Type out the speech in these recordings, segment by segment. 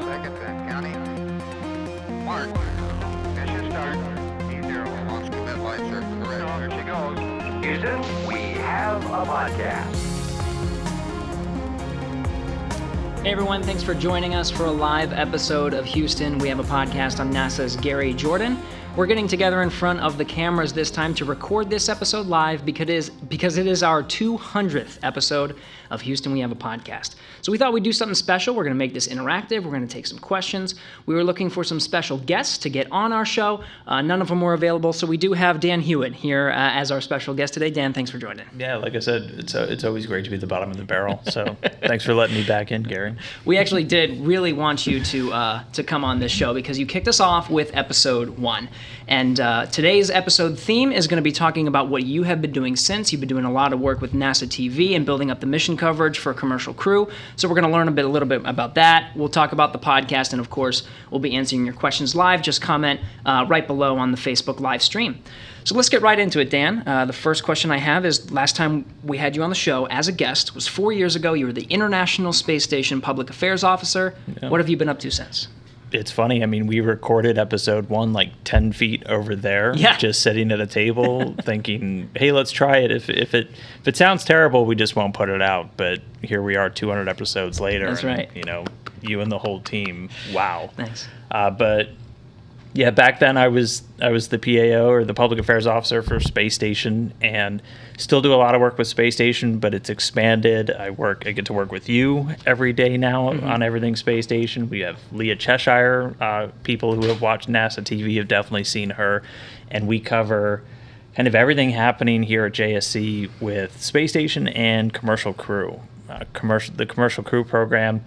seconds and counting. Mark, mission start. D0 launch commit light circle correct. There she goes. Houston, we have a podcast. Hey everyone, thanks for joining us for a live episode of Houston. We have a podcast. I'm NASA's Gary Jordan. We're getting together in front of the cameras this time to record this episode live because it is our 200th episode of Houston We Have a Podcast. So we thought we'd do something special. We're going to make this interactive. We're going to take some questions. We were looking for some special guests to get on our show. None of them were available, so we do have Dan Hewitt here as our special guest today. Dan, thanks for joining. Yeah, like I said, it's always great to be at the bottom of the barrel. So thanks for letting me back in, Gary. We actually did really want you to come on this show because you kicked us off with episode 1. And today's episode theme is going to be talking about what you have been doing since. You've been doing a lot of work with NASA TV and building up the mission coverage for a commercial crew. So we're going to learn a little bit about that. We'll talk about the podcast, and of course, we'll be answering your questions live. Just comment right below on the Facebook live stream. So let's get right into it, Dan. The first question I have is, last time we had you on the show as a guest was 4 years ago. You were the International Space Station Public Affairs Officer. Yeah. What have you been up to since? It's funny. I mean, we recorded episode 1 like 10 feet over there, just sitting at a table thinking, hey, let's try it. If it sounds terrible, we just won't put it out. But here we are 200 episodes later. That's right. You know, you and the whole team. Wow. Thanks. But yeah, back then I was the PAO, or the Public Affairs Officer for Space Station, and still do a lot of work with Space Station, but it's expanded. I get to work with you every day now on everything Space Station. We have Leah Cheshire. People who have watched NASA TV have definitely seen her, and we cover kind of everything happening here at JSC with Space Station and commercial crew. The commercial crew program.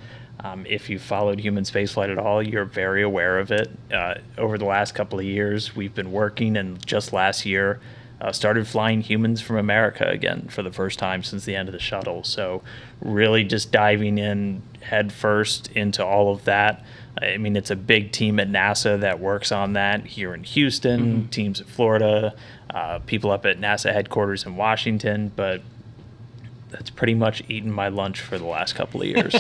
If you followed human spaceflight at all, you're very aware of it. Over the last couple of years, we've been working, and just last year started flying humans from America again for the first time since the end of the shuttle. So really just diving in head first into all of that. I mean, it's a big team at NASA that works on that here in Houston, teams at Florida, people up at NASA headquarters in Washington, but that's pretty much eaten my lunch for the last couple of years.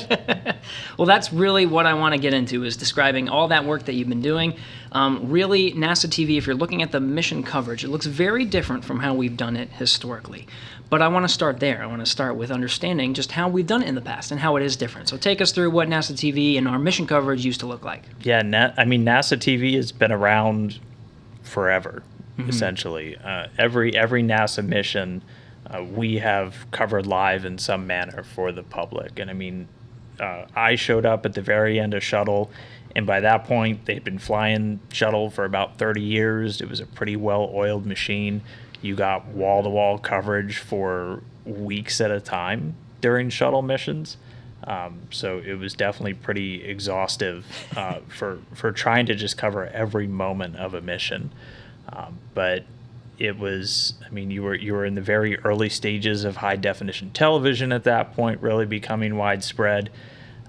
Well, that's really what I want to get into, is describing all that work that you've been doing. Really, NASA TV, if you're looking at the mission coverage, it looks very different from how we've done it historically. But I want to start there. I want to start with understanding just how we've done it in the past and how it is different. So take us through what NASA TV and our mission coverage used to look like. Yeah, NASA TV has been around forever, essentially. Every NASA mission we have covered live in some manner for the public. And I mean, I showed up at the very end of Shuttle, and by that point, they'd been flying Shuttle for about 30 years. It was a pretty well-oiled machine. You got wall-to-wall coverage for weeks at a time during Shuttle missions. So it was definitely pretty exhaustive for trying to just cover every moment of a mission. But it was, I mean, you were in the very early stages of high definition television at that point, really becoming widespread,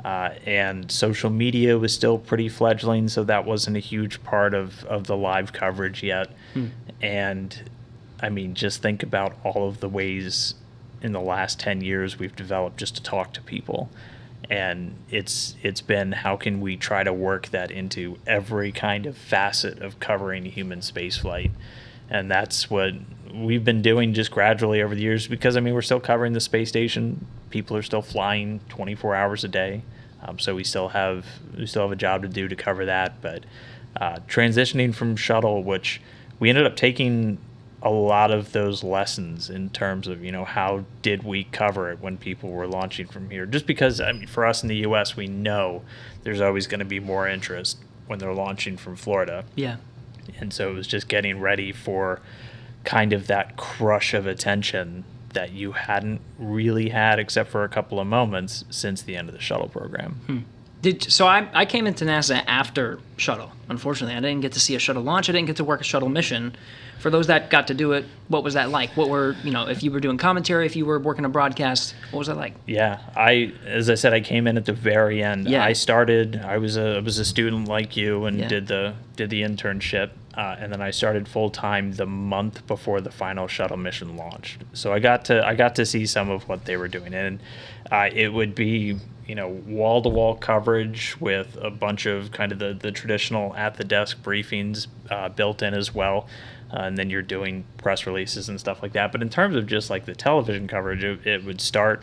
and social media was still pretty fledgling, so that wasn't a huge part of the live coverage yet. And I mean, just think about all of the ways in the last 10 years we've developed just to talk to people. And it's been, how can we try to work that into every kind of facet of covering human spaceflight? And that's what we've been doing just gradually over the years, because, I mean, we're still covering the space station. People are still flying 24 hours a day. So we still have a job to do to cover that. But transitioning from Shuttle, which we ended up taking a lot of those lessons in terms of, you know, how did we cover it when people were launching from here? Just because, I mean, for us in the U.S., we know there's always going to be more interest when they're launching from Florida. Yeah. And so it was just getting ready for kind of that crush of attention that you hadn't really had, except for a couple of moments, since the end of the Shuttle program. So I came into NASA after Shuttle. Unfortunately, I didn't get to see a Shuttle launch. I didn't get to work a Shuttle mission. For those that got to do it, what was that like? What were, you know, if you were doing commentary, if you were working a broadcast, what was that like? Yeah, as I said, I came in at the very end. Yeah. I was a student like you and did the internship. and then I started full time the month before the final shuttle mission launched. So I got to see some of what they were doing, and it would be wall to wall coverage with a bunch of kind of the traditional at the desk briefings built in as well. And then you're doing press releases and stuff like that. But in terms of just like the television coverage, it would start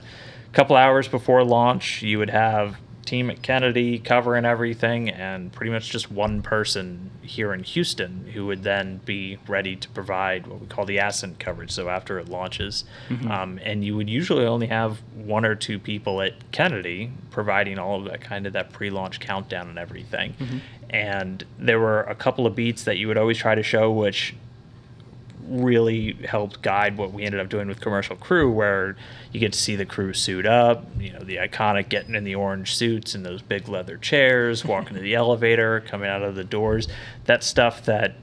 a couple hours before launch. You would have team at Kennedy covering everything, and pretty much just one person here in Houston who would then be ready to provide what we call the ascent coverage. So after it launches, and you would usually only have one or two people at Kennedy providing all of that kind of that pre-launch countdown and everything. And there were a couple of beats that you would always try to show, which really helped guide what we ended up doing with Commercial Crew, where you get to see the crew suit up, the iconic getting in the orange suits and those big leather chairs, walking to the elevator, coming out of the doors. That stuff that,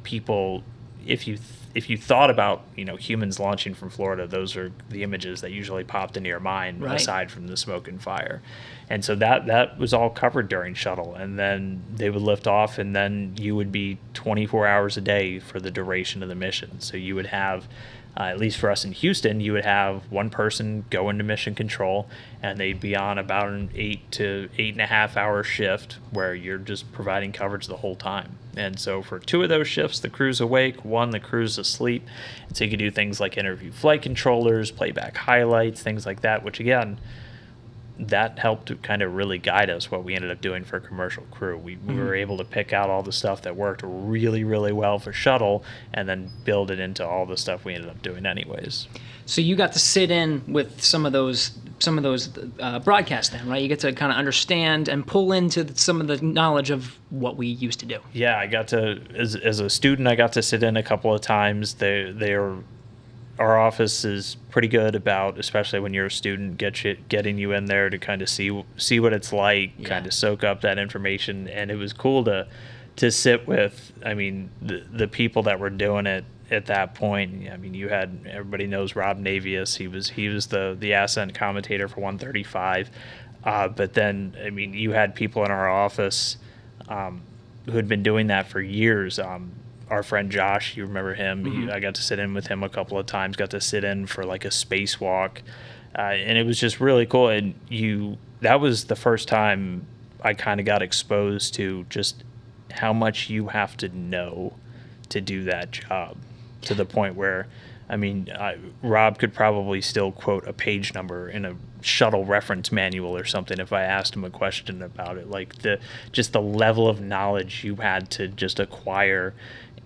people, if you thought about, humans launching from Florida, those are the images that usually popped into your mind, right, aside from the smoke and fire. And so that was all covered during shuttle, and then they would lift off, and then you would be 24 hours a day for the duration of the mission. So you would have, at least for us in Houston, you would have one person go into mission control, and they'd be on about an 8 to 8.5 hour shift where you're just providing coverage the whole time. And so for 2 of those shifts, the crew's awake, 1, the crew's asleep. And so you could do things like interview flight controllers, playback highlights, things like that, which again, that helped to kind of really guide us what we ended up doing for Commercial Crew. We were able to pick out all the stuff that worked really, really well for shuttle, and then build it into all the stuff we ended up doing anyways. So you got to sit in with some of those broadcasts then, right? You get to kind of understand and pull into some of the knowledge of what we used to do. Yeah, I got to, as a student, I got to sit in a couple of times. Our office is pretty good about, especially when you're a student, getting you in there to kind of see what it's like, kind of soak up that information. And it was cool to sit with, the people that were doing it at that point. You had, everybody knows Rob Navius. He was the ascent commentator for 135. But then, you had people in our office who had been doing that for years. Our friend Josh, you remember him? I got to sit in with him a couple of times, got to sit in for like a spacewalk. And it was just really cool. And that was the first time I kind of got exposed to just how much you have to know to do that job, to the point where, Rob could probably still quote a page number in a shuttle reference manual or something if I asked him a question about it. Like the level of knowledge you had to just acquire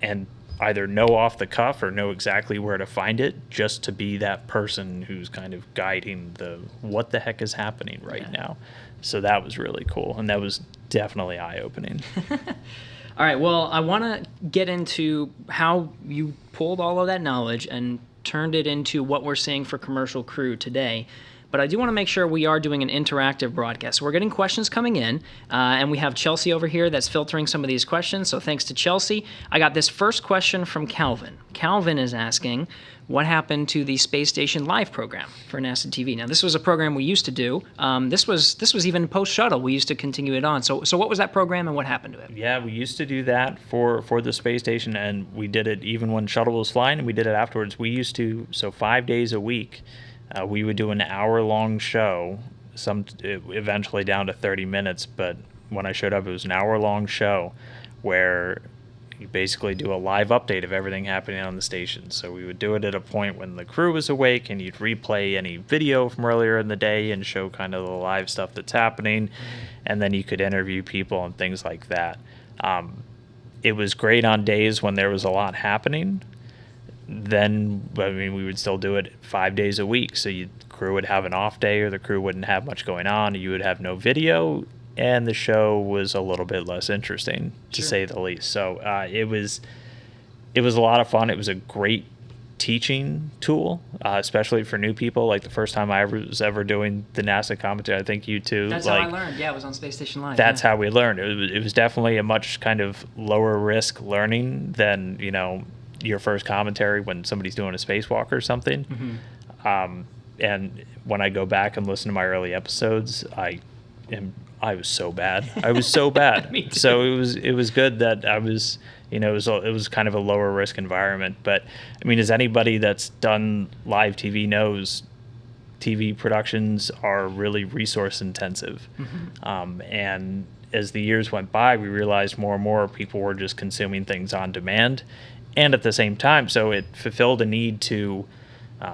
and either know off the cuff or know exactly where to find it, just to be that person who's kind of guiding what the heck is happening right now. So that was really cool, and that was definitely eye-opening. All right, well, I want to get into how you pulled all of that knowledge and turned it into what we're seeing for Commercial Crew today. But I do want to make sure we are doing an interactive broadcast. So we're getting questions coming in, and we have Chelsea over here that's filtering some of these questions. So thanks to Chelsea. I got this first question from Calvin. Calvin is asking, what happened to the Space Station Live program for NASA TV? Now, this was a program we used to do. This was even post-shuttle. We used to continue it on. So what was that program, and what happened to it? Yeah, we used to do that for the space station, and we did it even when shuttle was flying, and we did it afterwards. We used to, 5 days a week, we would do an hour-long show, eventually down to 30 minutes, but when I showed up, it was an hour-long show where you basically do a live update of everything happening on the station. So we would do it at a point when the crew was awake, and you'd replay any video from earlier in the day and show kind of the live stuff that's happening, and then you could interview people and things like that. It was great on days when there was a lot happening. Then, we would still do it 5 days a week. So the crew would have an off day, or the crew wouldn't have much going on. You would have no video, and the show was a little bit less interesting, to say the least. So it was a lot of fun. It was a great teaching tool, especially for new people. Like the first time I was ever doing the NASA commentary, I think you too. That's how I learned. Yeah, it was on Space Station Live. That's how we learned. It was definitely a much kind of lower risk learning than, your first commentary when somebody's doing a spacewalk or something. And when I go back and listen to my early episodes, I was so bad. I was so bad. Me too. So it was good that I was It was kind of a lower risk environment. But I mean, as anybody that's done live TV knows, TV productions are really resource intensive. And as the years went by, we realized more and more people were just consuming things on demand. And at the same time, so it fulfilled a need to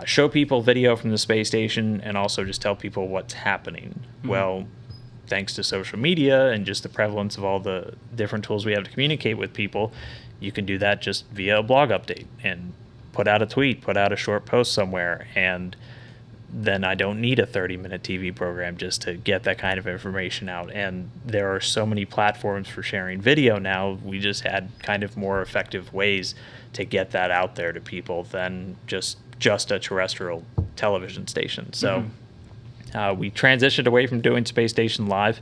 show people video from the space station and also just tell people what's happening. Well, thanks to social media and just the prevalence of all the different tools we have to communicate with people, you can do that just via a blog update and put out a tweet, put out a short post somewhere, and then I don't need a 30-minute TV program just to get that kind of information out. And there are so many platforms for sharing video now. We just had kind of more effective ways to get that out there to people than just a terrestrial television station. So we transitioned away from doing Space Station Live.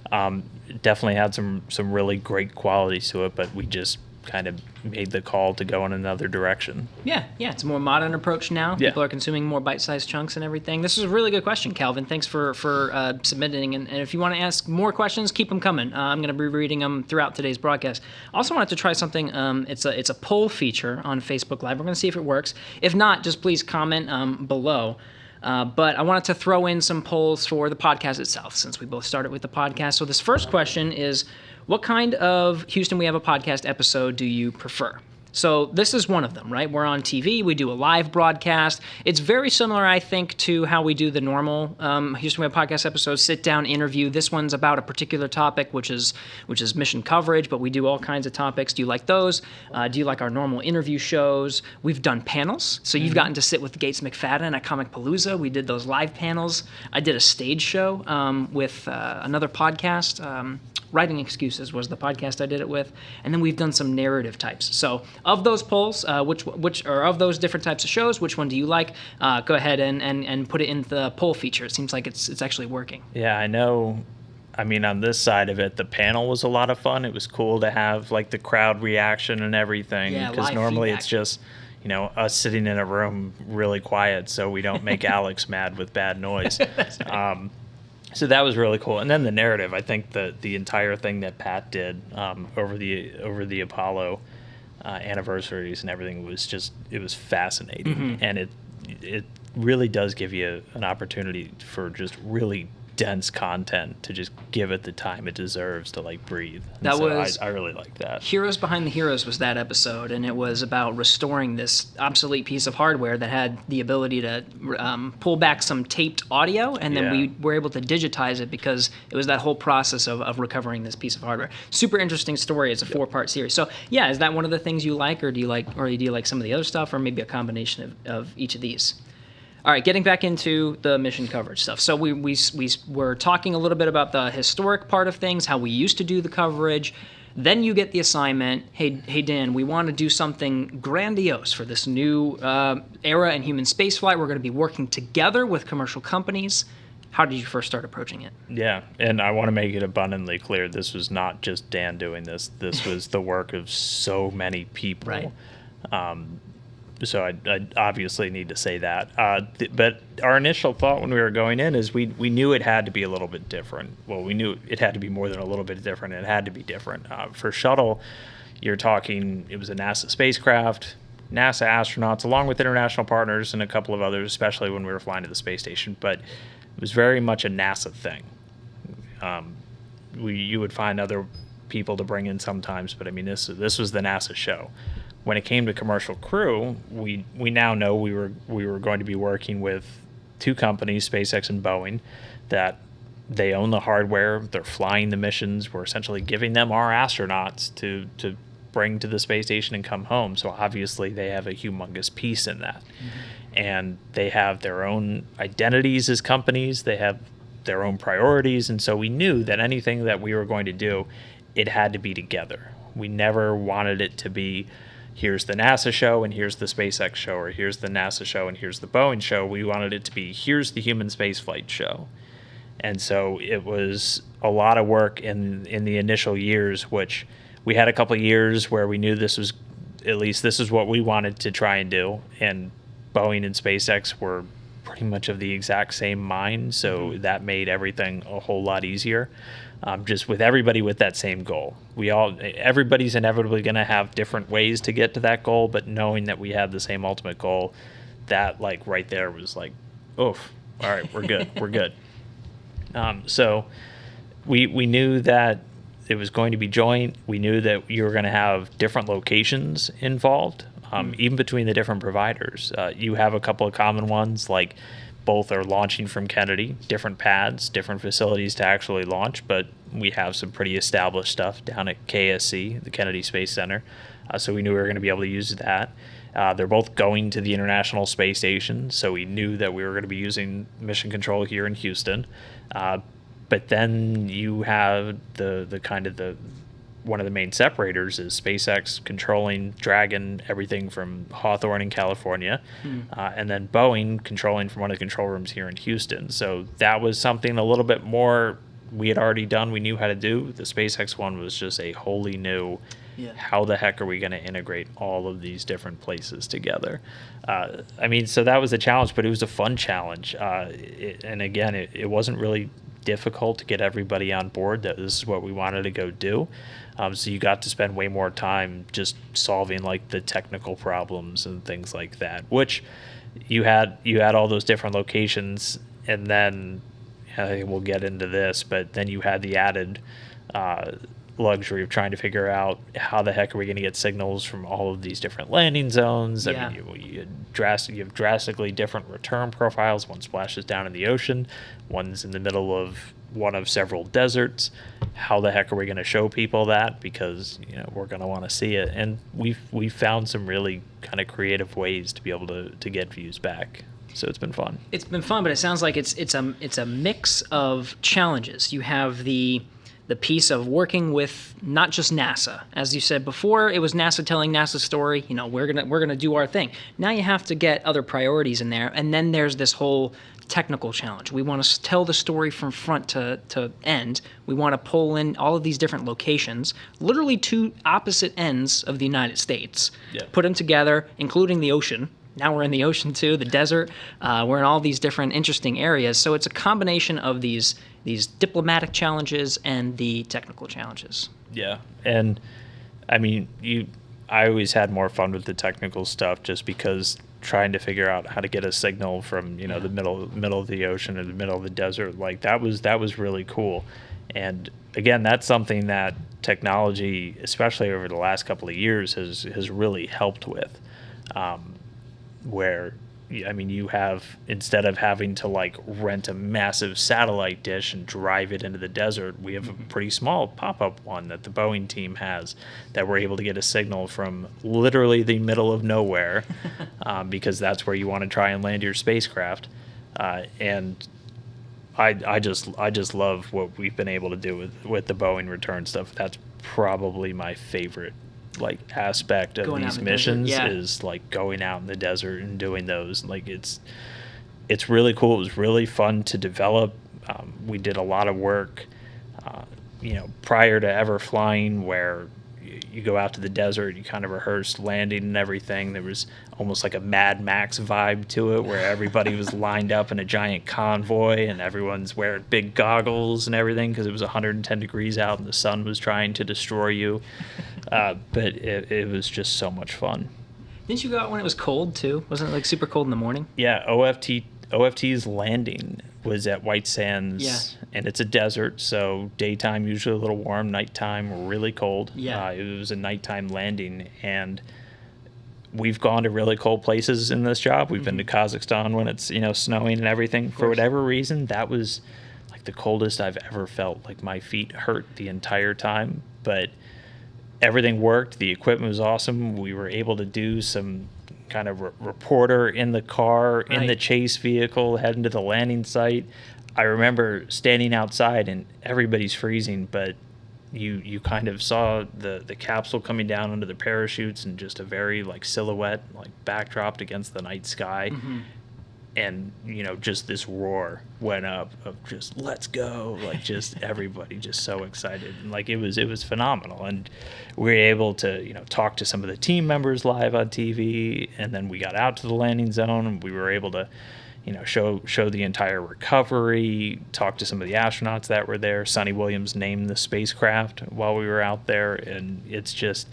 Definitely had some really great qualities to it, but we just kind of made the call to go in another direction. Yeah, it's a more modern approach now. Yeah. People are consuming more bite-sized chunks and everything. This is a really good question, Calvin. Thanks for submitting. And if you want to ask more questions, keep them coming. I'm going to be reading them throughout today's broadcast. I also wanted to try something. It's a poll feature on Facebook Live. We're going to see if it works. If not, just please comment below. But I wanted to throw in some polls for the podcast itself, since we both started with the podcast. So this first question is, what kind of Houston We Have a Podcast episode do you prefer? So this is one of them, right? We're on TV. We do a live broadcast. It's very similar, I think, to how we do the normal Houston We Have Podcast episodes, sit-down interview. This one's about a particular topic, which is mission coverage, but we do all kinds of topics. Do you like those? Do you like our normal interview shows? We've done panels. So you've gotten to sit with Gates McFadden at Comic Palooza. We did those live panels. I did a stage show with another podcast. Writing Excuses was the podcast I did it with, and then we've done some narrative types. So of those polls, which or of those different types of shows, which one do you like? Go ahead and put it in the poll feature. It seems like it's actually working. Yeah, I know. I mean, on this side of it, the panel was a lot of fun. It was cool to have like the crowd reaction and everything, because normally feedback. It's just us sitting in a room really quiet so we don't make Alex mad with bad noise. That's right. So that was really cool. And then the narrative, I think the entire thing that Pat did over the Apollo anniversaries and everything was fascinating. And it really does give you an opportunity for just really dense content to just give it the time it deserves to like breathe. I really like that. Heroes Behind the Heroes was that episode, and it was about restoring this obsolete piece of hardware that had the ability to pull back some taped audio, and then we were able to digitize it because it was that whole process of recovering this piece of hardware. Super interesting story. It's a 4-part series. So yeah, is that one of the things you like, or do you like some of the other stuff, or maybe a combination of each of these? All right, getting back into the mission coverage stuff. So we were talking a little bit about the historic part of things, how we used to do the coverage. Then you get the assignment, hey Dan, we want to do something grandiose for this new era in human spaceflight. We're going to be working together with commercial companies. How did you first start approaching it? Yeah, and I want to make it abundantly clear, this was not just Dan doing this. This was the work of so many people. Right. So I obviously need to say that. But our initial thought when we were going in is we knew it had to be a little bit different. Well, we knew it had to be more than a little bit different. It had to be different. For shuttle, you're talking, it was a NASA spacecraft, NASA astronauts, along with international partners and a couple of others, especially when we were flying to the space station. But it was very much a NASA thing. You would find other people to bring in sometimes, but I mean, this was the NASA show. When it came to commercial crew, we now know we were going to be working with 2 companies, SpaceX and Boeing, that they own the hardware, they're flying the missions, we're essentially giving them our astronauts to bring to the space station and come home. So obviously they have a humongous piece in that. And they have their own identities as companies, they have their own priorities, and so we knew that anything that we were going to do, it had to be together. We never wanted it to be, here's the NASA show and here's the SpaceX show, or here's the NASA show and here's the Boeing show. We wanted it to be, here's the human spaceflight show. And so it was a lot of work in the initial years, which we had a couple of years where we knew this is what we wanted to try and do. And Boeing and SpaceX were pretty much of the exact same mind, so that made everything a whole lot easier. Just with everybody with that same goal. Everybody's inevitably going to have different ways to get to that goal, but knowing that we had the same ultimate goal, that like right there was like, oof, all right, we're good, we're good. So we knew that it was going to be joint. We knew that you were going to have different locations involved, even between the different providers. You have a couple of common ones, like both are launching from Kennedy, different pads, different facilities to actually launch, but we have some pretty established stuff down at KSC, the Kennedy Space Center. So we knew we were going to be able to use that. They're both going to the International Space Station, so we knew that we were going to be using mission control here in Houston. But then you have the kind of the one of the main separators is SpaceX controlling Dragon, everything from Hawthorne in California, and then Boeing controlling from one of the control rooms here in Houston. So that was something a little bit more we had already done, we knew how to do. The SpaceX one was just a wholly new, how the heck are we going to integrate all of these different places together? I mean, so that was a challenge, but it was a fun challenge. And again, it wasn't really difficult to get everybody on board that this is what we wanted to go do. So you got to spend way more time just solving like the technical problems and things like that, which you had all those different locations, and then I think we'll get into this, but then you had the added luxury of trying to figure out how the heck are we going to get signals from all of these different landing zones. I mean, you have drastically different return profiles. One splashes down in the ocean, one's in the middle of one of several deserts. How the heck are we going to show people that? Because we're going to want to see it, and we've found some really kind of creative ways to be able to get views back. So it's been fun. It's been fun, but it sounds like it's a mix of challenges. You have the piece of working with not just NASA. As you said before, it was NASA telling NASA's story. We're gonna do our thing. Now you have to get other priorities in there, and then there's this whole technical challenge. We want to tell the story from front to end. We want to pull in all of these different locations, literally two opposite ends of the United States, put them together, including the ocean. Now we're in the ocean too, the desert. We're in all these different interesting areas. So it's a combination of these diplomatic challenges and the technical challenges. Yeah, and I mean, I always had more fun with the technical stuff just because trying to figure out how to get a signal from the middle of the ocean or the middle of the desert, like that was really cool. And again, that's something that technology, especially over the last couple of years, has really helped with. Where, I mean, you have, instead of having to like rent a massive satellite dish and drive it into the desert, we have a pretty small pop-up one that the Boeing team has that we're able to get a signal from literally the middle of nowhere, because that's where you want to try and land your spacecraft. And I just love what we've been able to do with the Boeing return stuff. That's probably my favorite aspect of these missions is like going out in the desert and doing those. Like it's really cool. It was really fun to develop. We did a lot of work prior to ever flying, where you go out to the desert, you kind of rehearsed landing and everything. There was almost like a Mad Max vibe to it, where everybody was lined up in a giant convoy and everyone's wearing big goggles and everything because it was 110 degrees out and the sun was trying to destroy you. But it was just so much fun. Didn't you go out when it was cold too? Wasn't it like super cold in the morning? Yeah, OFT's landing was at White Sands, and it's a desert, so daytime usually a little warm, nighttime really cold. It was a nighttime landing, and we've gone to really cold places in this job. We've been to Kazakhstan when it's snowing and everything. For whatever reason, that was like the coldest I've ever felt. Like my feet hurt the entire time, but everything worked. The equipment was awesome. We were able to do some kind of reporter in the car, in the chase vehicle, heading to the landing site. I remember standing outside and everybody's freezing, but you kind of saw the capsule coming down under the parachutes and just a very silhouette, backdropped against the night sky. And just this roar went up of just let's go, just everybody just so excited, and it was phenomenal. And we were able to talk to some of the team members live on TV, and then we got out to the landing zone and we were able to show the entire recovery, talk to some of the astronauts that were there. Sonny Williams named the spacecraft while we were out there, and it's just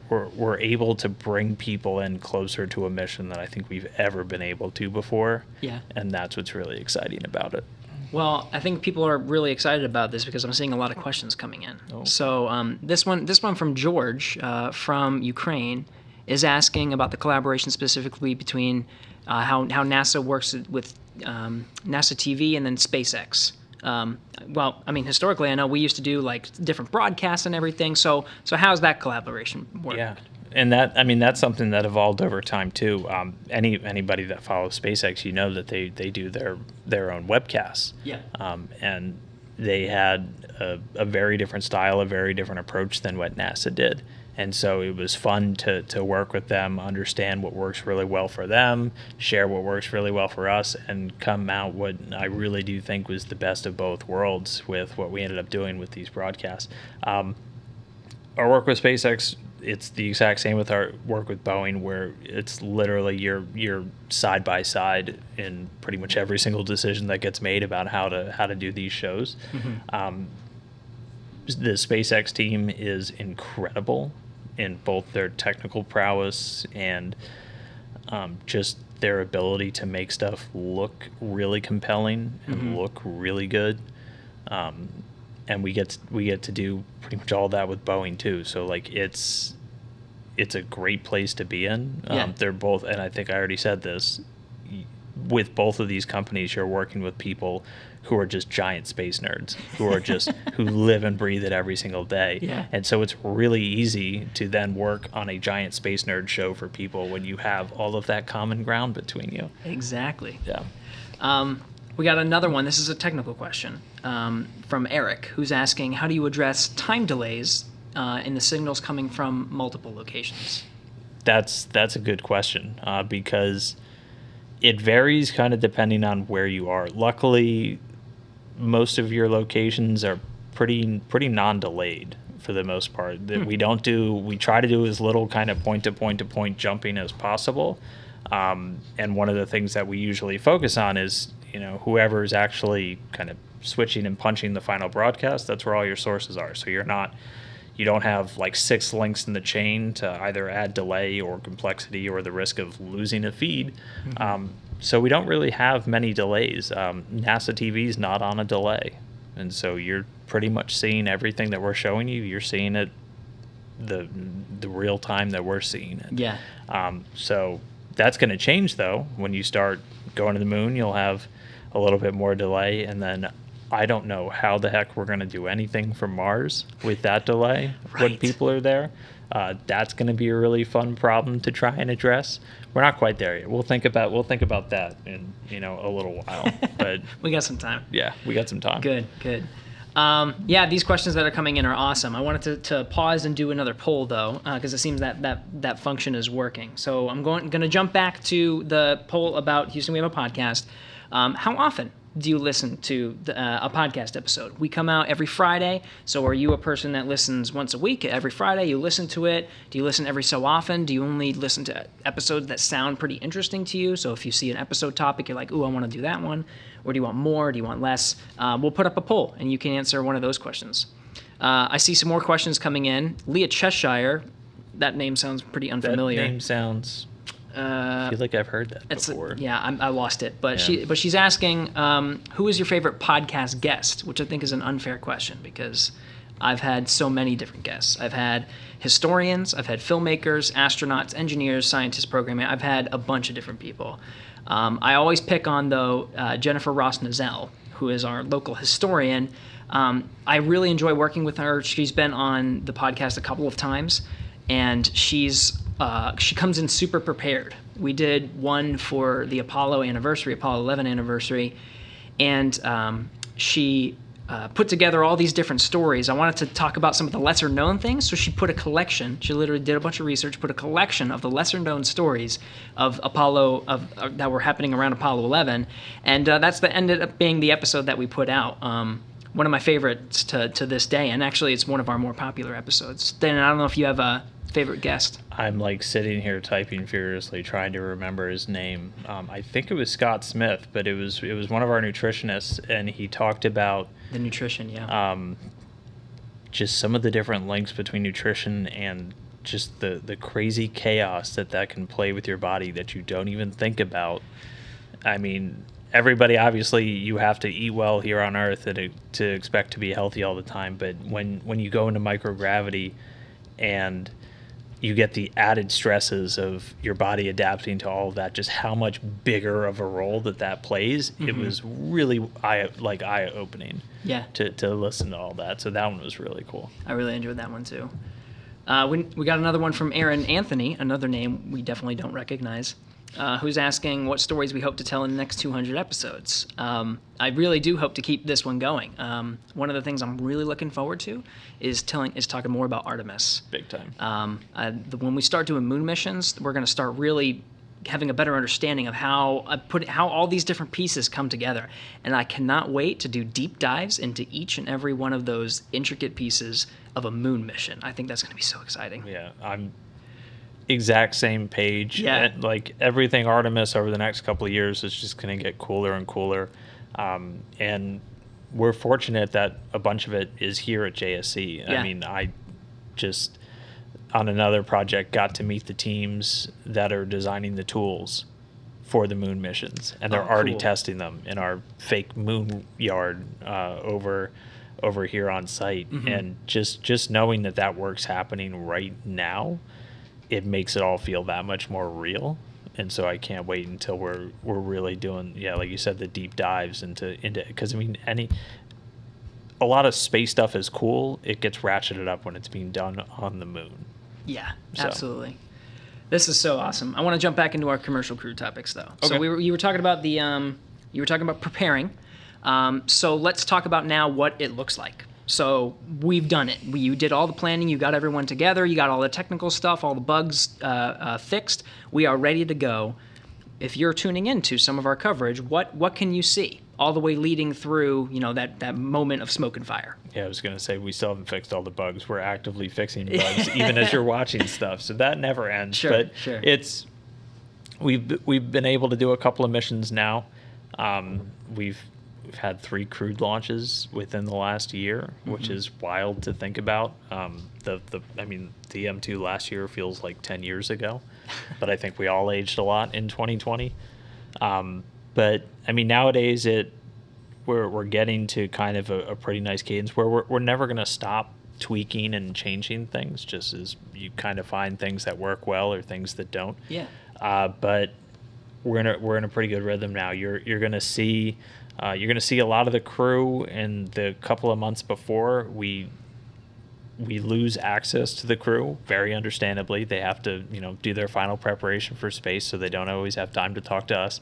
we're able to bring people in closer to a mission than I think we've ever been able to before. Yeah. And that's what's really exciting about it. Well, I think people are really excited about this because I'm seeing a lot of questions coming in. Oh. So this one from George from Ukraine is asking about the collaboration specifically between how NASA works with NASA TV and then SpaceX. Well, I mean, historically, I know we used to do like different broadcasts and everything. So how's that collaboration work? Yeah, and that's something that evolved over time too. Anybody that follows SpaceX, that they do their own webcasts. Yeah. And they had a very different style, a very different approach than what NASA did. And so it was fun to work with them, understand what works really well for them, share what works really well for us, and come out what I really do think was the best of both worlds with what we ended up doing with these broadcasts. Our work with SpaceX, it's the exact same with our work with Boeing, where it's literally you're side by side in pretty much every single decision that gets made about how to do these shows. Mm-hmm. The SpaceX team is incredible in both their technical prowess and just their ability to make stuff look really compelling and Mm-hmm. look really good. And we get to do pretty much all that with Boeing too. So like it's a great place to be in. Yeah. They're both, and I think I already said this, with both of these companies, you're working with people who are just giant space nerds, who are just who live and breathe it every single day. Yeah. And so it's really easy to then work on a giant space nerd show for people when you have all of that common ground between you. Exactly. Yeah. We got another one. This is a technical question from Eric, who's asking, how do you address time delays in the signals coming from multiple locations? That's a good question because it varies kind of depending on where you are. Luckily, most of your locations are pretty non-delayed for the most part. We try to do as little kind of point to point jumping as possible. And one of the things that we usually focus on is, whoever is actually kind of switching and punching the final broadcast, that's where all your sources are. So you don't have like 6 links in the chain to either add delay or complexity or the risk of losing a feed. Mm-hmm. So we don't really have many delays. NASA TV is not on a delay. And so you're pretty much seeing everything that we're showing you. You're seeing it the real time that we're seeing it. Yeah. So that's going to change, though. When you start going to the moon, you'll have a little bit more delay. And then I don't know how the heck we're going to do anything from Mars with that delay when Right. people are there. That's going to be a really fun problem to try and address. We're not quite there yet. We'll think about that in a little while. But We got some time. yeah, we got some time. Good. Yeah, these questions that are coming in are awesome. I wanted to pause and do another poll, though, because it seems that function is working. So I'm going to jump back to the poll about Houston We Have a Podcast. How often do you listen to a podcast episode? We come out every Friday, so are you a person that listens once a week? Every Friday, you listen to it? Do you listen every so often? Do you only listen to episodes that sound pretty interesting to you? So if you see an episode topic, you're like, ooh, I want to do that one. Or do you want more? Do you want less? We'll put up a poll, and you can answer one of those questions. I see some more questions coming in. Leah Cheshire, that name sounds pretty unfamiliar. That name sounds... I feel like I've heard that before. Yeah, I lost it. But Yeah. she's asking, who is your favorite podcast guest? Which I think is an unfair question because I've had so many different guests. I've had historians, I've had filmmakers, astronauts, engineers, scientists, programming. I've had a bunch of different people. I always pick on, though, Jennifer Ross Nazell, who is our local historian. I really enjoy working with her. She's been on the podcast a couple of times, and she comes in super prepared. We did one for the Apollo 11 anniversary, and she put together all these different stories. I wanted to talk about some of the lesser known things, so she put a collection. She literally did a bunch of research, put a collection of the lesser known stories of Apollo that were happening around Apollo 11, and ended up being the episode that we put out. One of my favorites to this day, and actually it's one of our more popular episodes. Dan, I don't know if you have favorite guest? I'm like sitting here typing furiously, trying to remember his name. I think it was Scott Smith, but it was one of our nutritionists, and he talked about The nutrition, yeah. just some of the different links between nutrition and just the crazy chaos that can play with your body that you don't even think about. I mean, everybody, obviously, you have to eat well here on Earth to expect to be healthy all the time. But when you go into microgravity and you get the added stresses of your body adapting to all of that, just how much bigger of a role that plays, it was really eye-opening. Yeah. To listen to all that. So that one was really cool. I really enjoyed that one too. We got another one from Aaron Anthony, another name we definitely don't recognize, who's asking what stories we hope to tell in the next 200 episodes. I really do hope to keep this one going. One of the things I'm really looking forward to is talking more about Artemis. Big time. When we start doing moon missions, we're going to start really having a better understanding of how all these different pieces come together. And I cannot wait to do deep dives into each and every one of those intricate pieces of a moon mission. I think that's going to be so exciting. Yeah, I'm exact same page. Yeah. Like everything Artemis over the next couple of years is just going to get cooler and cooler. And we're fortunate that a bunch of it is here at JSC. Yeah. I mean, I just, on another project, got to meet the teams that are designing the tools for the moon missions. And they're already cool. testing them in our fake moon yard over here on site. And just knowing that work's happening right now, it makes it all feel that much more real. And so I can't wait until we're really doing, like you said, the deep dives into because I mean, a lot of space stuff is cool. It gets ratcheted up when it's being done on the moon. Yeah, So. absolutely. This is so awesome. I want to jump back into our commercial crew topics though. Okay. So you were talking about preparing. So let's talk about now what it looks like. So we've done it. You did all the planning. You got everyone together. You got all the technical stuff, all the bugs fixed. We are ready to go. If you're tuning into some of our coverage, what can you see all the way leading through, that moment of smoke and fire? Yeah, I was going to say we still haven't fixed all the bugs. We're actively fixing bugs even as you're watching stuff. So that never ends. Sure, but sure. We've been able to do a couple of missions now. We've had 3 crewed launches within the last year, which is wild to think about. The M2 last year feels like 10 years ago, but I think we all aged a lot in 2020. But I mean, nowadays we're getting to kind of a pretty nice cadence where we're never going to stop tweaking and changing things, just as you kind of find things that work well or things that don't. Yeah. But we're in a pretty good rhythm now. You're going to see a lot of the crew in the couple of months before we lose access to the crew, very understandably. They have to, do their final preparation for space, so they don't always have time to talk to us.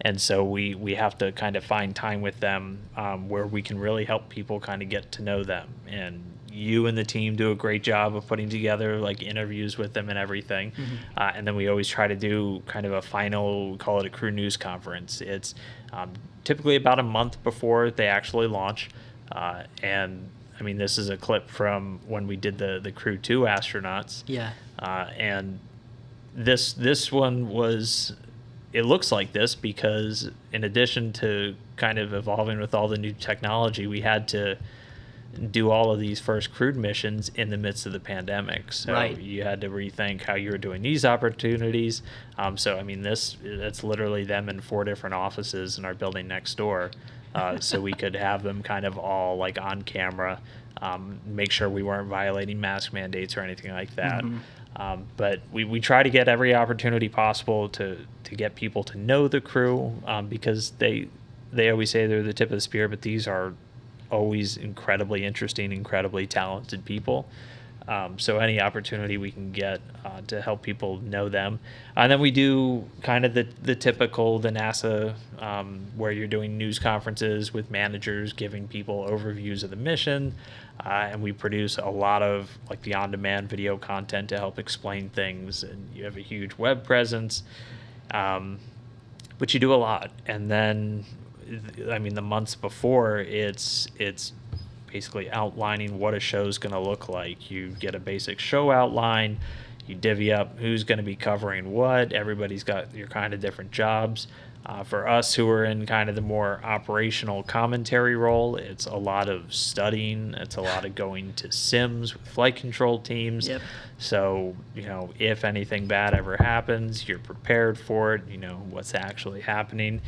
And so we have to kind of find time with them where we can really help people kind of get to know them. And you and the team do a great job of putting together like interviews with them and everything. And then we always try to do kind of a final, we call it a crew news conference. It's typically about a month before they actually launch. And I mean, this is a clip from when we did the Crew 2 astronauts. Yeah. And this one it looks like this because in addition to kind of evolving with all the new technology, we had to do all of these first crewed missions in the midst of the pandemic. So right. You had to rethink how you were doing these opportunities. So, I mean, that's literally them in 4 different offices in our building next door. So we could have them kind of all like on camera, make sure we weren't violating mask mandates or anything like that. But we try to get every opportunity possible to get people to know the crew because they always say they're the tip of the spear, but these are always incredibly interesting, incredibly talented people. So any opportunity we can get to help people know them. And then we do kind of the typical, the NASA, where you're doing news conferences with managers, giving people overviews of the mission. And we produce a lot of like the on-demand video content to help explain things. And you have a huge web presence, but you do a lot. And then, I mean, the months before, it's basically outlining what a show's going to look like. You get a basic show outline, you divvy up who's going to be covering what. Everybody's got your kind of different jobs. For us who are in kind of the more operational commentary role, it's a lot of studying. It's a lot of going to sims with flight control teams. Yep. So, if anything bad ever happens, you're prepared for it. You know what's actually happening.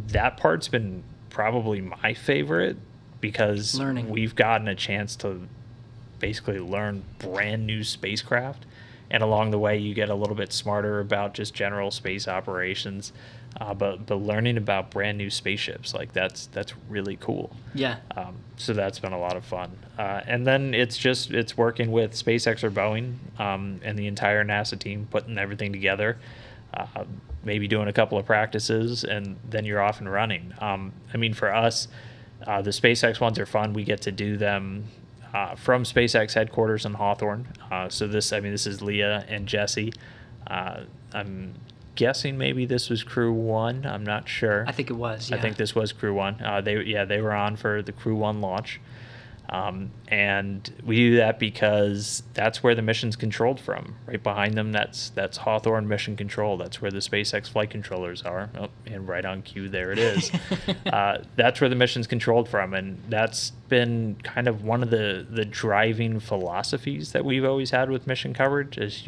That part's been probably my favorite because we've gotten a chance to basically learn brand new spacecraft. And along the way, you get a little bit smarter about just general space operations. But learning about brand new spaceships, like that's really cool. Yeah. So that's been a lot of fun. And then it's working with SpaceX or Boeing and the entire NASA team, putting everything together, maybe doing a couple of practices, and then you're off and running. I mean, for us, the SpaceX ones are fun. We get to do them from SpaceX headquarters in Hawthorne. So this is Leah and Jesse. I'm guessing maybe this was Crew 1. I'm not sure. I think it was, yeah. I think this was Crew 1. They were on for the Crew 1 launch. And we do that because that's where the mission's controlled from. Right behind them, that's Hawthorne Mission Control. That's where the SpaceX flight controllers are. Oh, and right on cue, there it is. That's where the mission's controlled from. And that's been kind of one of the driving philosophies that we've always had with mission coverage, is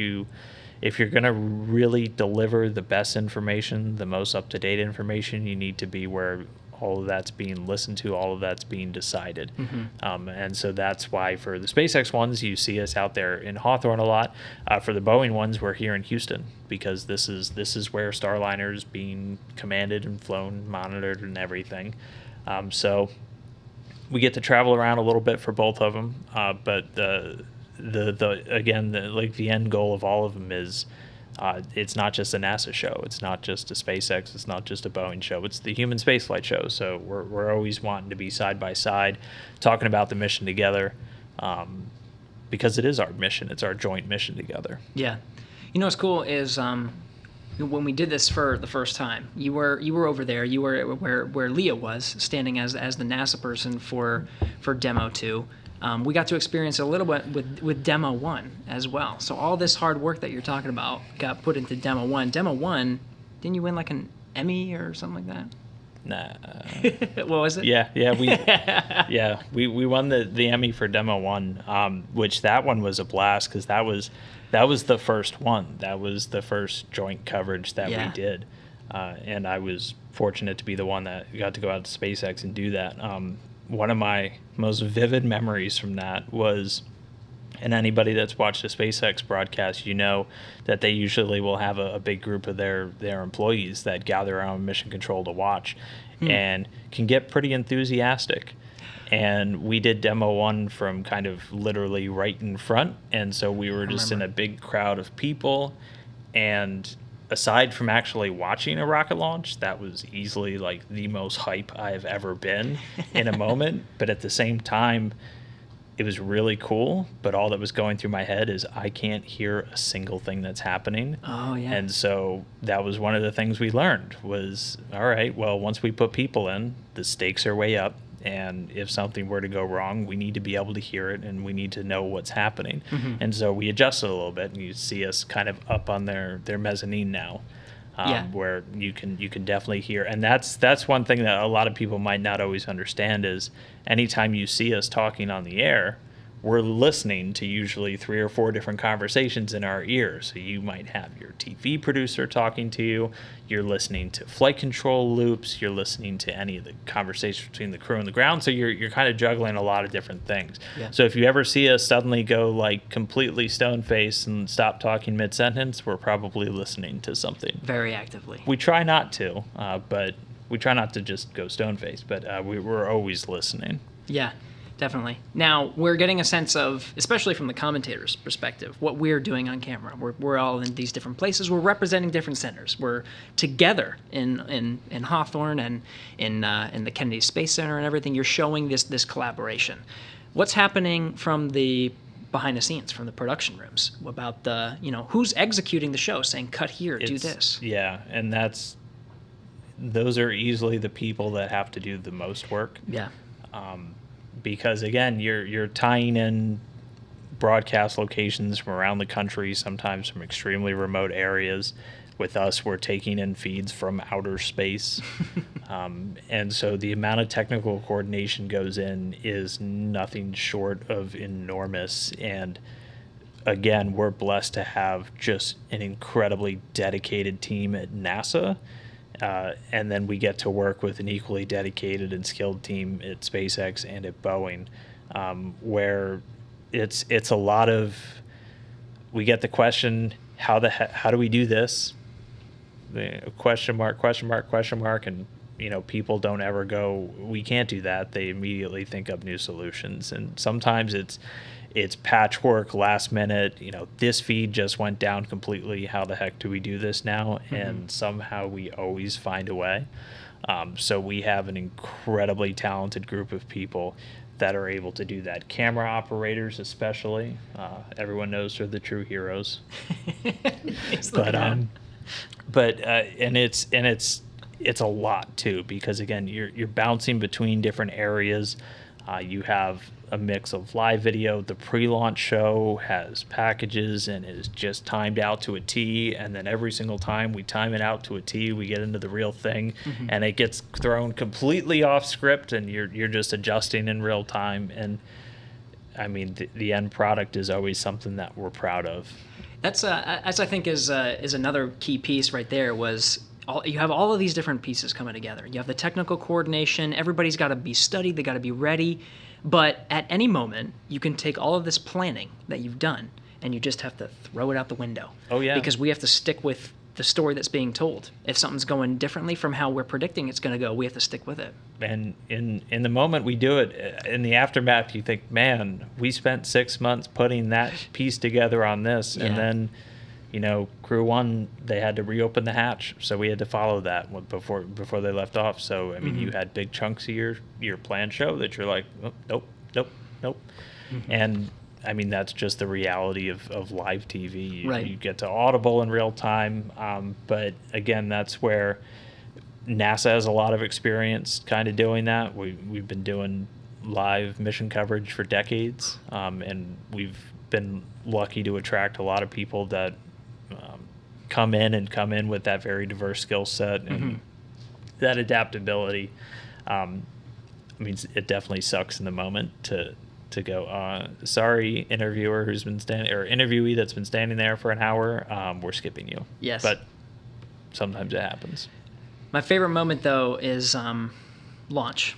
if you're going to really deliver the best information, the most up-to-date information, you need to be where all of that's being listened to, all of that's being decided. Mm-hmm. And so that's why for the SpaceX ones, you see us out there in Hawthorne a lot. For the Boeing ones, we're here in Houston because this is where Starliner's being commanded and flown, monitored, and everything. So we get to travel around a little bit for both of them, but the end goal of all of them is it's not just a NASA show, it's not just a SpaceX, it's not just a Boeing show, it's the human spaceflight show. So we're always wanting to be side by side, talking about the mission together, because it is our mission, it's our joint mission together. Yeah, what's cool is when we did this for the first time, you were over there, you were where Leah was standing as the NASA person for Demo 2. We got to experience a little bit with Demo 1 as well. So all this hard work that you're talking about got put into Demo 1. Demo 1, didn't you win like an Emmy or something like that? Nah. What was it? Yeah, we won the Emmy for Demo 1, which that one was a blast because that was the first one. That was the first joint coverage that we did. And I was fortunate to be the one that got to go out to SpaceX and do that. One of my most vivid memories from that was, and anybody that's watched a SpaceX broadcast, that they usually will have a big group of their employees that gather around mission control to watch and can get pretty enthusiastic. And we did Demo 1 from kind of literally right in front. And so we were just in a big crowd of people. And aside from actually watching a rocket launch, that was easily like the most hype I've ever been in a moment. But at the same time, it was really cool. But all that was going through my head is I can't hear a single thing that's happening. Oh, yeah. And so that was one of the things we learned was, all right, well, once we put people in, the stakes are way up. And if something were to go wrong, we need to be able to hear it and we need to know what's happening. Mm-hmm. And so we adjusted a little bit, and you see us kind of up on their mezzanine now, where you can definitely hear. And that's one thing that a lot of people might not always understand is anytime you see us talking on the air, we're listening to usually 3 or 4 different conversations in our ears. So you might have your TV producer talking to you, you're listening to flight control loops, you're listening to any of the conversations between the crew and the ground. So you're kind of juggling a lot of different things. Yeah. So if you ever see us suddenly go like completely stone-faced and stop talking mid-sentence, we're probably listening to something. Very actively. We try not to, but we try not to just go stone-faced, but we're always listening. Yeah. Definitely. Now, we're getting a sense of, especially from the commentator's perspective, what we're doing on camera. We're all in these different places. We're representing different centers. We're together in Hawthorne and in the Kennedy Space Center and everything. You're showing this collaboration. What's happening from the behind the scenes, from the production rooms, about the, who's executing the show, saying, cut here, do this? Yeah, and those are easily the people that have to do the most work. Yeah. because again, you're tying in broadcast locations from around the country, sometimes from extremely remote areas. With us, we're taking in feeds from outer space. And so the amount of technical coordination goes in is nothing short of enormous. And again, we're blessed to have just an incredibly dedicated team at NASA. And then we get to work with an equally dedicated and skilled team at SpaceX and at Boeing, where it's a lot of, we get the question, how do we do this? Question mark, and people don't ever go, we can't do that. They immediately think of new solutions, and sometimes it's patchwork, last minute. This feed just went down completely. How the heck do we do this now? Mm-hmm. And somehow we always find a way. So we have an incredibly talented group of people that are able to do that. Camera operators, especially. Everyone knows they're the true heroes. But it's a lot too, because again, you're bouncing between different areas. You have a mix of live video. The pre-launch show has packages and is just timed out to a T, and then every single time we time it out to a T, we get into the real thing, mm-hmm. and it gets thrown completely off script, and you're just adjusting in real time. And I mean, the end product is always something that we're proud of. That's as I think is another key piece right there. You have all of these different pieces coming together. You have the technical coordination. Everybody's got to be studied. They got to be ready. But at any moment, you can take all of this planning that you've done, and you just have to throw it out the window. Oh, yeah. Because we have to stick with the story that's being told. If something's going differently from how we're predicting it's going to go, we have to stick with it. And in the moment we do it, in the aftermath, you think, man, we spent 6 months putting that piece together on this. Yeah. And then, crew one, they had to reopen the hatch. So we had to follow that before they left off. So, I mean, mm-hmm. you had big chunks of your planned show that you're like, oh, nope. Mm-hmm. And I mean, that's just the reality of live TV. Right. You get to audible in real time. But again, that's where NASA has a lot of experience kind of doing that. We've been doing live mission coverage for decades. And we've been lucky to attract a lot of people that come in with that very diverse skill set and mm-hmm. that adaptability. I mean, it definitely sucks in the moment to go, sorry, interviewer who's been interviewee that's been standing there for an hour, we're skipping you. Yes. But sometimes it happens. My favorite moment, though, is launch.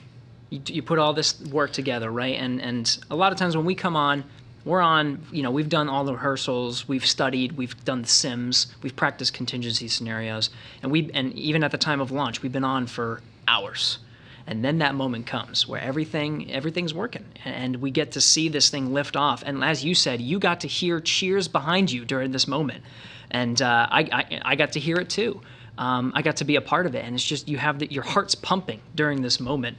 You put all this work together, right? And a lot of times when we come on, we're on, we've done all the rehearsals, we've studied, we've done the sims, we've practiced contingency scenarios, and even at the time of launch, we've been on for hours. And then that moment comes where everything's working, and we get to see this thing lift off. And as you said, you got to hear cheers behind you during this moment, and I got to hear it too. I got to be a part of it, and it's just your heart's pumping during this moment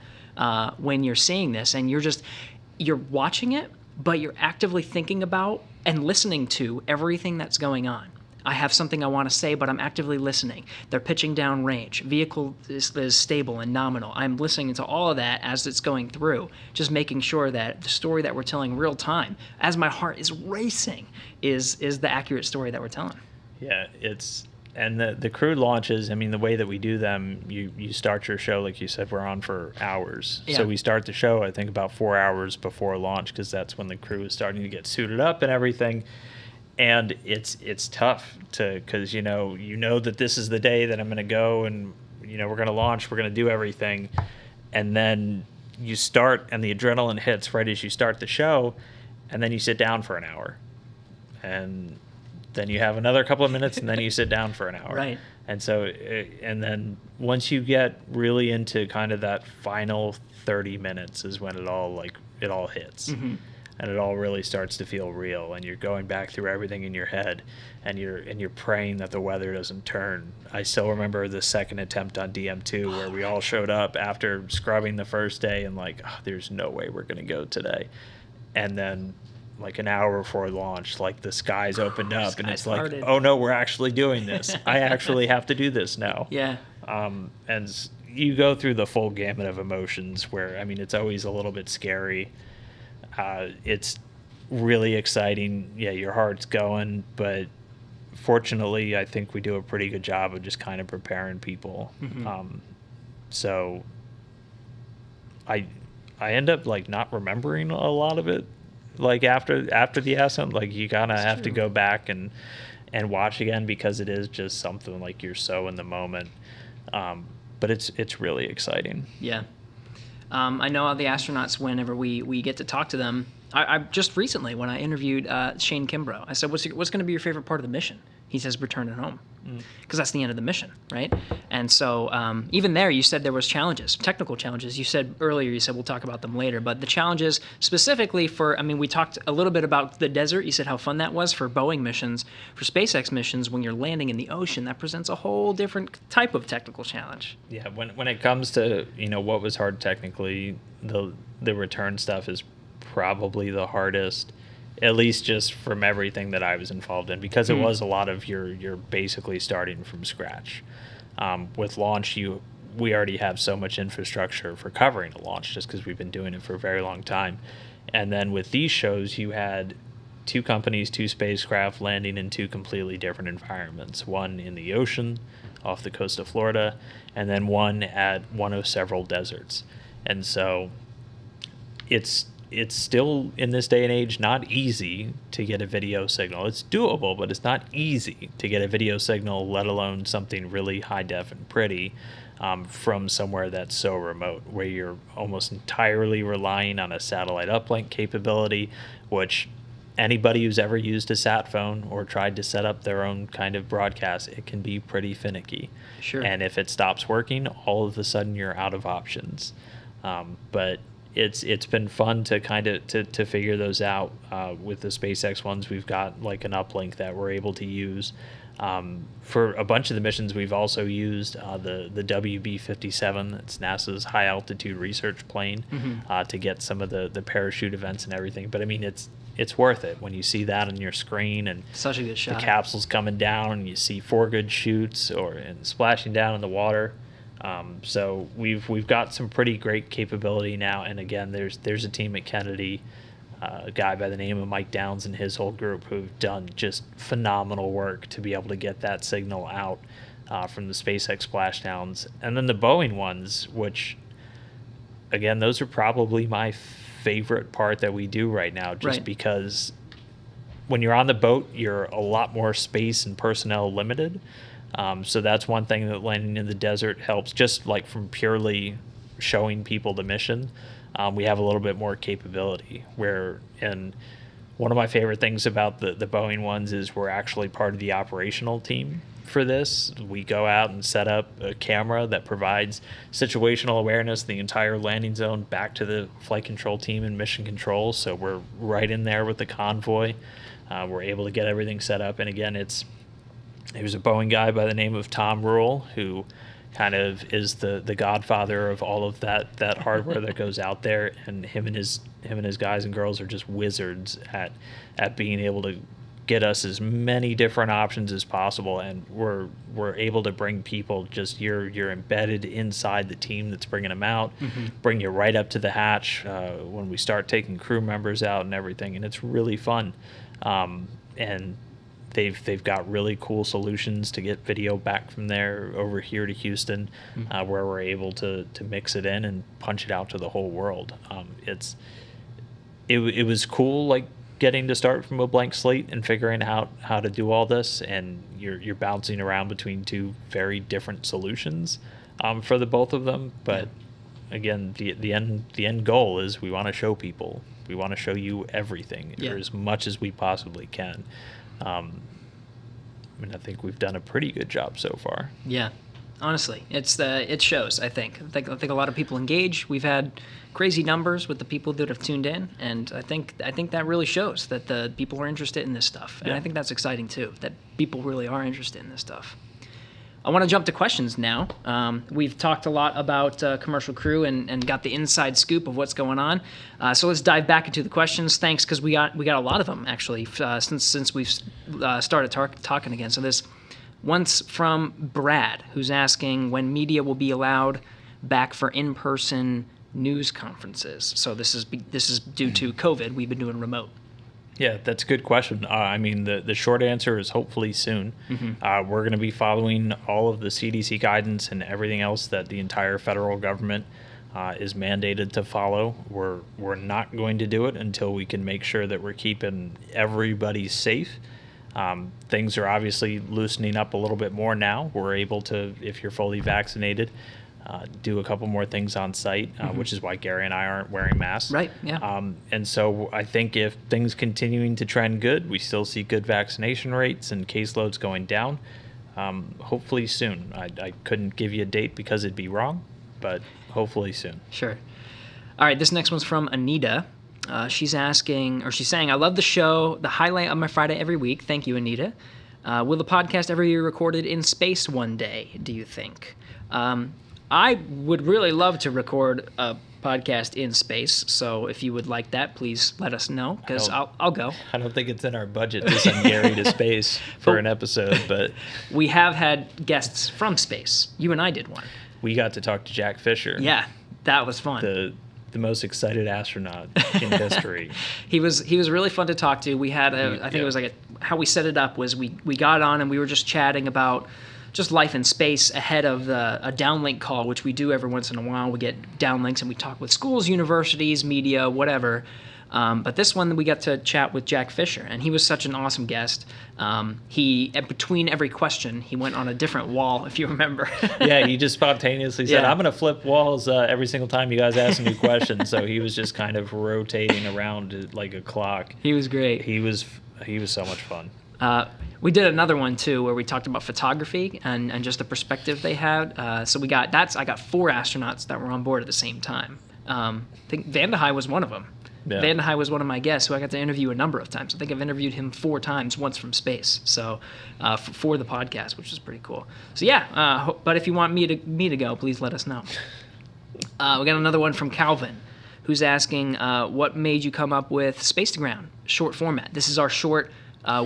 when you're seeing this, and you're watching it, but you're actively thinking about and listening to everything that's going on. I have something I want to say, but I'm actively listening. They're pitching down range. Vehicle is stable and nominal. I'm listening to all of that as it's going through, just making sure that the story that we're telling real time, as my heart is racing, is the accurate story that we're telling. Yeah, and the crew launches, I mean, the way that we do them, you start your show, like you said, we're on for hours. Yeah. So we start the show, I think, about 4 hours before launch, because that's when the crew is starting to get suited up and everything. And it's tough because you know that this is the day that I'm going to go and we're going to launch, we're going to do everything, and then you start and the adrenaline hits right as you start the show, and then you sit down for an hour, and then you have another couple of minutes, and then you sit down for an hour. Right. And so and then once you get really into kind of that final 30 minutes is when it all hits. Mm-hmm. And it all really starts to feel real, and you're going back through everything in your head, and you're praying that the weather doesn't turn. I still remember the second attempt on DM2 where we all showed up after scrubbing the first day and there's no way we're going to go today. And then an hour before launch, the skies opened up, and it's like, oh no, we're actually doing this. I actually have to do this now. Yeah. And you go through the full gamut of emotions where, I mean, it's always a little bit scary. It's really exciting. Yeah, your heart's going, but fortunately, I think we do a pretty good job of just kind of preparing people. So I end up like not remembering a lot of it. Like after the ascent, like you kind of have to go back and watch again because it is just something like you're so in the moment. But it's really exciting. Yeah. I know the astronauts, whenever we get to talk to them, I just recently when I interviewed Shane Kimbrough, I said, what's going to be your favorite part of the mission? He says, returning home. Because that's the end of the mission, right? And so even there, you said there was challenges, technical challenges. You said earlier, we'll talk about them later, but the challenges specifically for, I mean, we talked a little bit about the desert. You said how fun that was for Boeing missions. For SpaceX missions, when you're landing in the ocean, that presents a whole different type of technical challenge. Yeah, when it comes to, what was hard technically, the return stuff is probably the hardest. At least just from everything that I was involved in, because it was a lot of you're basically starting from scratch. With launch, we already have so much infrastructure for covering a launch just because we've been doing it for a very long time. And then with these shows, you had 2 companies, 2 spacecraft landing in 2 completely different environments. One in the ocean off the coast of Florida, and then one at one of several deserts. And so it's still, in this day and age, not easy to get a video signal. It's doable, but it's not easy to get a video signal, let alone something really high def and pretty, from somewhere that's so remote, where you're almost entirely relying on a satellite uplink capability, which anybody who's ever used a sat phone or tried to set up their own kind of broadcast, it can be pretty finicky. Sure. And if it stops working, all of a sudden you're out of options. But it's been fun to kind of to figure those out. With the SpaceX ones, we've got like an uplink that we're able to use. For a bunch of the missions, we've also used the WB-57. That's NASA's high altitude research plane, to get some of the parachute events and everything. But I mean, it's worth it when you see that on your screen and such a good shot. The capsule's coming down and you see 4 good shoots and splashing down in the water. So we've got some pretty great capability now, and again, there's a team at Kennedy, a guy by the name of Mike Downs and his whole group who've done just phenomenal work to be able to get that signal out from the SpaceX splashdowns, and then the Boeing ones, which again, those are probably my favorite part that we do right now, just because when you're on the boat, you're a lot more space and personnel limited. So that's one thing that landing in the desert helps, just like from purely showing people the mission. We have a little bit more capability and one of my favorite things about the Boeing ones is we're actually part of the operational team for this. We go out and set up a camera that provides situational awareness, the entire landing zone, back to the flight control team and mission control. So we're right in there with the convoy. We're able to get everything set up. And again, there's a Boeing guy by the name of Tom Rule who kind of is the godfather of all of that hardware that goes out there, and him and his guys and girls are just wizards at being able to get us as many different options as possible, and we're able to bring people, just you're embedded inside the team that's bringing them out, bring you right up to the hatch when we start taking crew members out and everything, and it's really fun. And they've got really cool solutions to get video back from there over here to Houston, where we're able to mix it in and punch it out to the whole world. It was cool, like getting to start from a blank slate and figuring out how to do all this, and you're bouncing around between 2 very different solutions for the both of them. But again, the end goal is we want to show people, we want to show you everything, or as much as we possibly can. I mean, I think we've done a pretty good job so far. Yeah. Honestly, it shows. I think a lot of people engage. We've had crazy numbers with the people that have tuned in, and I think that really shows that the people are interested in this stuff. And I think that's exciting too, that people really are interested in this stuff. I want to jump to questions now. We've talked a lot about Commercial Crew and got the inside scoop of what's going on. So let's dive back into the questions. Thanks, because we got a lot of them actually since we've started talking again. So there's one's from Brad, who's asking when media will be allowed back for in-person news conferences. So this is due to COVID. We've been doing remote. Yeah, that's a good question. I mean, the short answer is hopefully soon. We're going to be following all of the CDC guidance and everything else that the entire federal government is mandated to follow. We're not going to do it until we can make sure that we're keeping everybody safe. Things are obviously loosening up a little bit more now. We're able to, if you're fully vaccinated, do a couple more things on site, which is why Gary and I aren't wearing masks. Right, yeah. And so I think if things continuing to trend good, we still see good vaccination rates and caseloads going down, hopefully soon. I couldn't give you a date because it'd be wrong, but hopefully soon. Sure. All right, this next one's from Anita. She's saying, I love the show, the highlight of my Friday every week. Thank you, Anita. Will the podcast ever be recorded in space one day, do you think? I would really love to record a podcast in space, so if you would like that, please let us know, because I'll go. I don't think it's in our budget to send Gary to space for an episode, but... We have had guests from space. You and I did one. We got to talk to Jack Fisher. Yeah, that was fun. The most excited astronaut in history. He was really fun to talk to. We had it was how we set it up was we got on and we were just chatting about just life in space ahead of a downlink call, which we do every once in a while. We get downlinks and we talk with schools, universities, media, whatever. But this one, we got to chat with Jack Fisher, and he was such an awesome guest. Between every question, he went on a different wall, if you remember. Yeah, he just spontaneously said, I'm going to flip walls every single time you guys ask a new question. So he was just kind of rotating around like a clock. He was great. He was so much fun. We did another one, too, where we talked about photography and just the perspective they had. I got 4 astronauts that were on board at the same time. I think Vandehei was one of them. Yeah. Vandehei was one of my guests who I got to interview a number of times. I think I've interviewed him 4 times, once from space, so for the podcast, which is pretty cool. So yeah, but if you want me to go, please let us know. We got another one from Calvin, who's asking, what made you come up with Space to Ground, short format? This is our short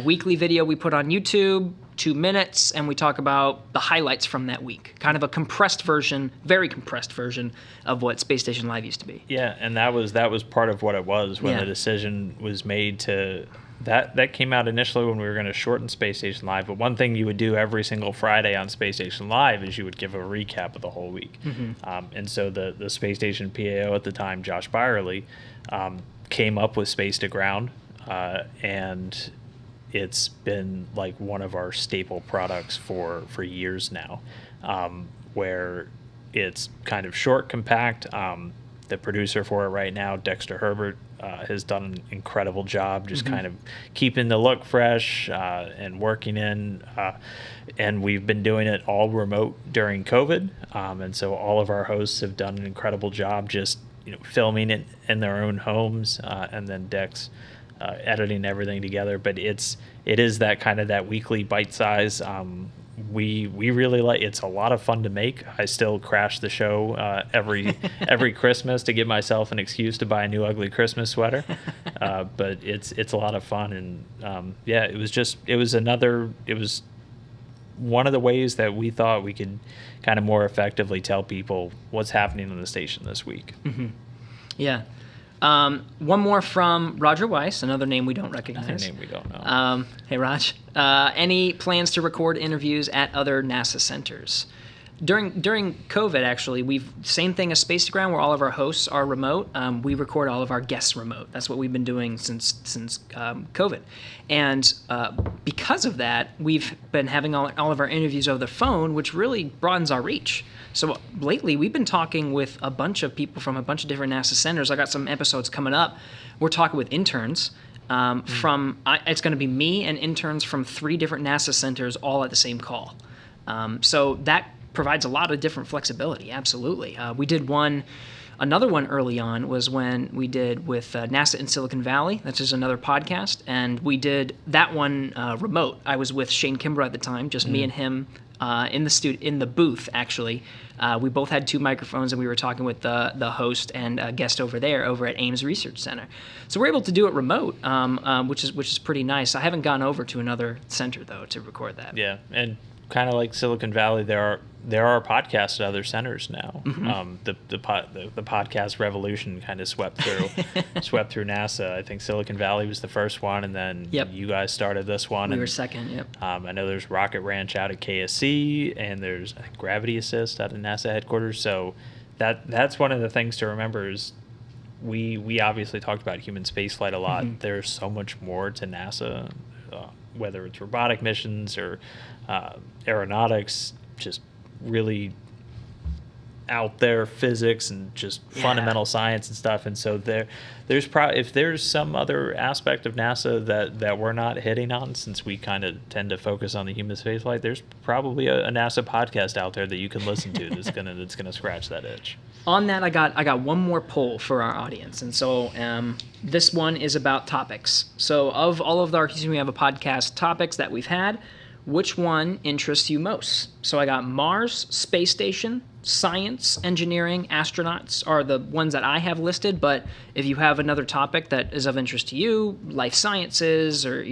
weekly video we put on YouTube, 2 minutes, and we talk about the highlights from that week. Kind of a compressed version, very compressed version of what Space Station Live used to be. Yeah, and that was part of what it was when the decision was made to... That came out initially when we were going to shorten Space Station Live, but one thing you would do every single Friday on Space Station Live is you would give a recap of the whole week. And so the Space Station PAO at the time, Josh Byerly, came up with Space to Ground, and it's been like one of our staple products for years now, where it's kind of short, compact. The producer for it right now, Dexter Herbert, has done an incredible job just kind of keeping the look fresh and working in. And we've been doing it all remote during COVID. And so all of our hosts have done an incredible job just filming it in their own homes, and then Dex editing everything together. But it is that kind of that weekly bite size. We really like. It's a lot of fun to make. I still crash the show every Christmas to give myself an excuse to buy a new ugly Christmas sweater. But it's a lot of fun, and it was one of the ways that we thought we could kind of more effectively tell people what's happening on the station this week. Yeah. One more from Roger Weiss, another name we don't recognize. Another name we don't know. Hey, Raj. Any plans to record interviews at other NASA centers? During COVID, actually, same thing as Space to Ground, where all of our hosts are remote. We record all of our guests remote. That's what we've been doing since COVID. And because of that, we've been having all of our interviews over the phone, which really broadens our reach. So lately, we've been talking with a bunch of people from a bunch of different NASA centers. I got some episodes coming up. We're talking with interns it's going to be me and interns from 3 different NASA centers all at the same call. So that provides a lot of different flexibility, absolutely. We did another one early on was when we did with NASA in Silicon Valley. That's just another podcast. And we did that one remote. I was with Shane Kimbrough at the time, just me and him in the booth, actually. We both had 2 microphones, and we were talking with the host and a guest over at Ames Research Center. So we're able to do it remote, which is pretty nice. I haven't gone over to another center, though, to record that. Yeah, and kind of like Silicon Valley, there are podcasts at other centers now. The podcast revolution kind of swept through NASA. I think Silicon Valley was the first one, and then you guys started this one. We were second. Yep. I know there's Rocket Ranch out at KSC, and there's Gravity Assist out at NASA headquarters. So that's one of the things to remember is we obviously talked about human spaceflight a lot. There's so much more to NASA, whether it's robotic missions or aeronautics, just really out there physics and just fundamental science and stuff. And so if there's some other aspect of NASA that we're not hitting on, since we kind of tend to focus on the human spaceflight, there's probably a NASA podcast out there that you can listen to that's gonna scratch that itch. On that, I got one more poll for our audience, and so this one is about topics. So of all of our We Have a Podcast topics that we've had, which one interests you most? So I got Mars, space station, science, engineering, astronauts are the ones that I have listed. But if you have another topic that is of interest to you, life sciences or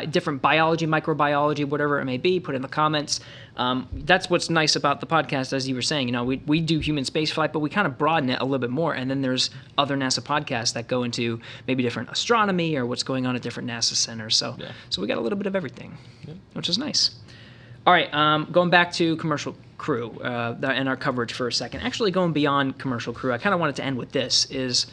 different biology, microbiology, whatever it may be, put in the comments. That's what's nice about the podcast, as you were saying. We do human spaceflight, but we kind of broaden it a little bit more. And then there's other NASA podcasts that go into maybe different astronomy or what's going on at different NASA centers. So we got a little bit of everything, which is nice. All right, going back to Commercial Crew and our coverage for a second. Actually, going beyond Commercial Crew, I kind of wanted to end with this, is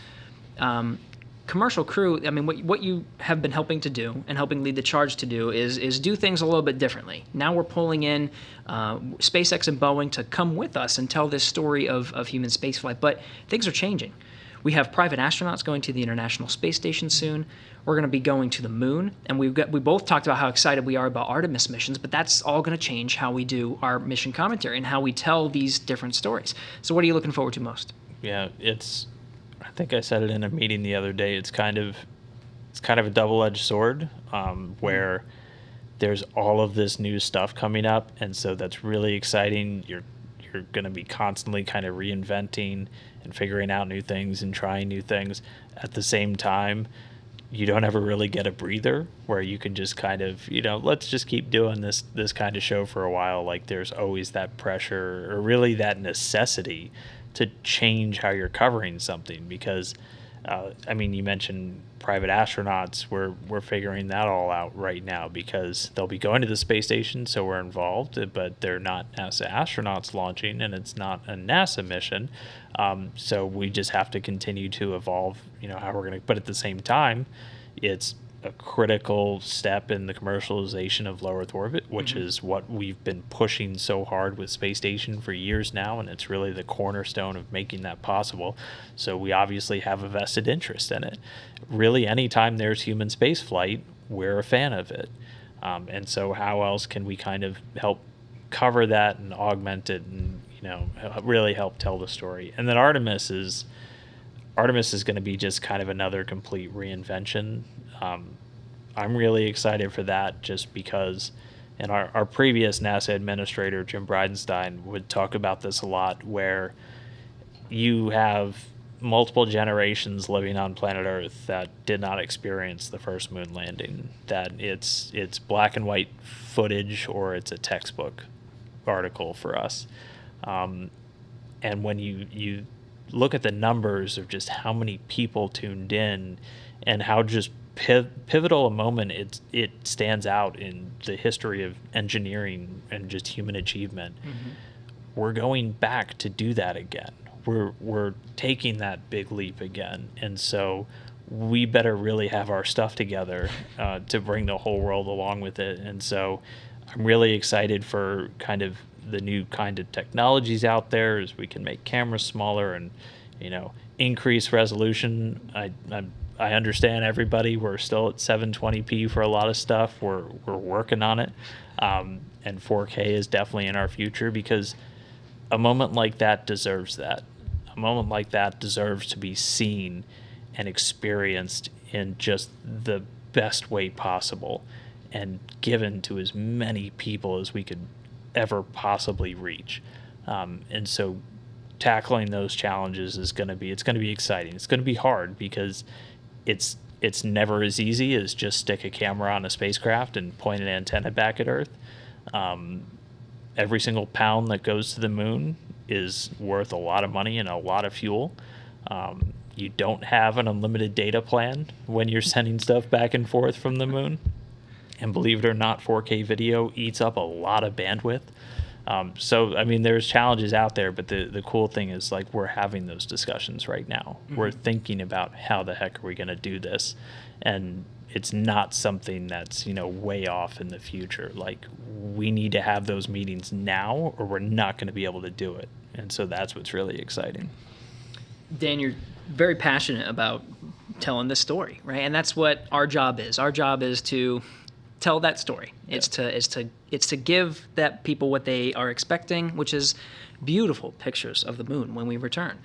Commercial Crew, I mean, what you have been helping to do and helping lead the charge to do is do things a little bit differently. Now we're pulling in SpaceX and Boeing to come with us and tell this story of human spaceflight, but things are changing. We have private astronauts going to the International Space Station soon. We're going to be going to the moon, and we both talked about how excited we are about Artemis missions, but that's all going to change how we do our mission commentary and how we tell these different stories. So what are you looking forward to most? Yeah, I think I said it in a meeting the other day. It's kind of a double-edged sword, where there's all of this new stuff coming up, and so that's really exciting. You're going to be constantly kind of reinventing and figuring out new things and trying new things. At the same time, you don't ever really get a breather where you can just kind of, let's just keep doing this kind of show for a while. Like, there's always that pressure or really that necessity to change how you're covering something because, you mentioned private astronauts. We're figuring that all out right now because they'll be going to the space station, so we're involved, but they're not NASA astronauts launching, and it's not a NASA mission. So we just have to continue to evolve, how we're going to, but at the same time, it's a critical step in the commercialization of low Earth orbit, which is what we've been pushing so hard with space station for years now, and it's really the cornerstone of making that possible. So we obviously have a vested interest in it. Really, anytime there's human space flight, we're a fan of it. And so how else can we kind of help cover that and augment it and, really help tell the story? And then Artemis is going to be just kind of another complete reinvention. I'm really excited for that just because, and our previous NASA administrator, Jim Bridenstine, would talk about this a lot, where you have multiple generations living on planet Earth that did not experience the first moon landing, that it's black and white footage or it's a textbook article for us. And when you look at the numbers of just how many people tuned in and how just pivotal a moment it stands out in the history of engineering and just human achievement, we're going back to do that again. We're taking that big leap again, and so we better really have our stuff together to bring the whole world along with it. And so I'm really excited for kind of the new kind of technologies out there, as we can make cameras smaller and increase resolution. I understand everybody. We're still at 720p for a lot of stuff. We're working on it, and 4K is definitely in our future because a moment like that deserves that. A moment like that deserves to be seen and experienced in just the best way possible and given to as many people as we could ever possibly reach. And so tackling those challenges is going to be exciting. It's going to be hard because it's never as easy as just stick a camera on a spacecraft and point an antenna back at Earth. every single pound that goes to the moon is worth a lot of money and a lot of fuel. You don't have an unlimited data plan when you're sending stuff back and forth from the moon. And believe it or not, 4K video eats up a lot of bandwidth. So, I mean, there's challenges out there, but the cool thing is, like, we're having those discussions right now. Mm-hmm. We're thinking about how the heck are we going to do this? And it's not something that's, way off in the future. Like, we need to have those meetings now or we're not going to be able to do it. And so that's what's really exciting. Dan, you're very passionate about telling this story, right? And that's what our job is. Our job is to tell that story. Yeah. It's to give that people what they are expecting, which is beautiful pictures of the moon when we return.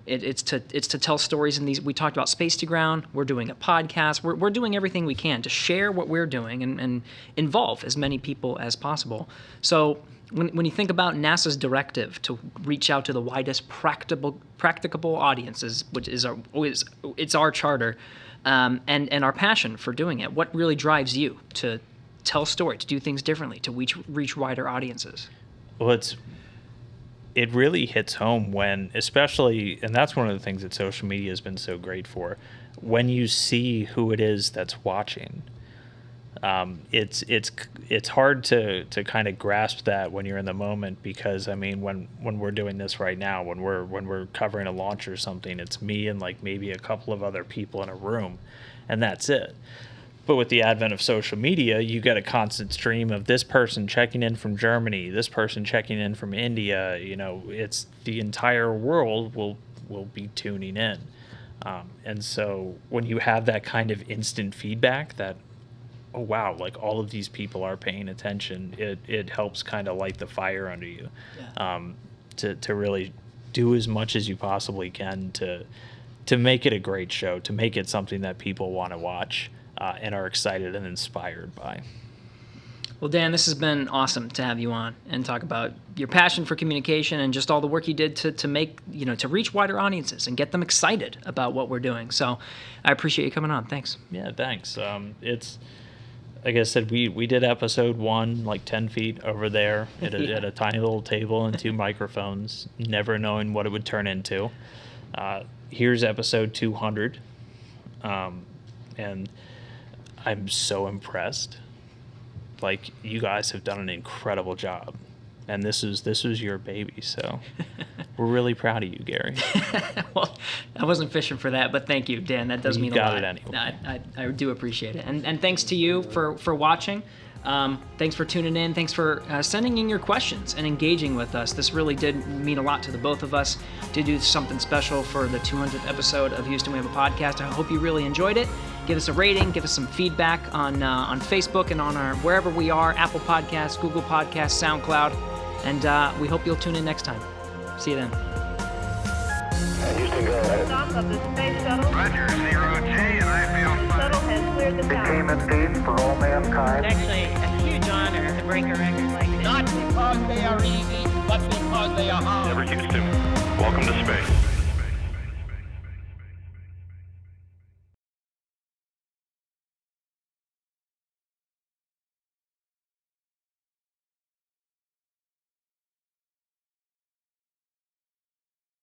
It's to tell stories in these. We talked about Space to Ground. We're doing a podcast. We're doing everything we can to share what we're doing and involve as many people as possible. So when you think about NASA's directive to reach out to the widest practicable audiences, which is our charter, and our passion for doing it, what really drives you to tell story, to do things differently, to reach wider audiences? Well, it really hits home when, especially, and that's one of the things that social media has been so great for, when you see who it is that's watching. It's hard to kind of grasp that when you're in the moment, because I mean, when we're doing this right now, when we're covering a launch or something, it's me and like maybe a couple of other people in a room, and that's it. But with the advent of social media, you get a constant stream of this person checking in from Germany, this person checking in from India. It's the entire world will be tuning in. And so when you have that kind of instant feedback that, oh, wow, like all of these people are paying attention, it helps kind of light the fire under you. Yeah. To really do as much as you possibly can to make it a great show, to make it something that people want to watch. And are excited and inspired by. Well, Dan, this has been awesome to have you on and talk about your passion for communication and just all the work you did to make, to reach wider audiences and get them excited about what we're doing. So I appreciate you coming on. Thanks. Yeah, thanks. It's, like I said, we did episode 1 like 10 feet over there at a tiny little table and 2 microphones, never knowing what it would turn into. Here's episode 200. And I'm so impressed. Like, you guys have done an incredible job, and this was your baby, so we're really proud of you, Gary. Well, I wasn't fishing for that, but thank you, Dan. That does mean a lot. You got it anyway. I do appreciate it, and thanks to you for watching. Thanks for tuning in. Thanks for sending in your questions and engaging with us. This really did mean a lot to the both of us to do something special for the 200th episode of Houston We Have a Podcast. I hope you really enjoyed it. Give us a rating. Give us some feedback on Facebook and on our wherever we are, Apple Podcasts, Google Podcasts, SoundCloud. And we hope you'll tune in next time. See you then. Houston, go ahead. Stop of the space shuttle. Roger, 0G, and I feel fine. Shuttle has cleared the tower. Became a feast for all mankind. It's actually a huge honor to break a record like this. Not because they are easy, but because they are hard. Never Houston.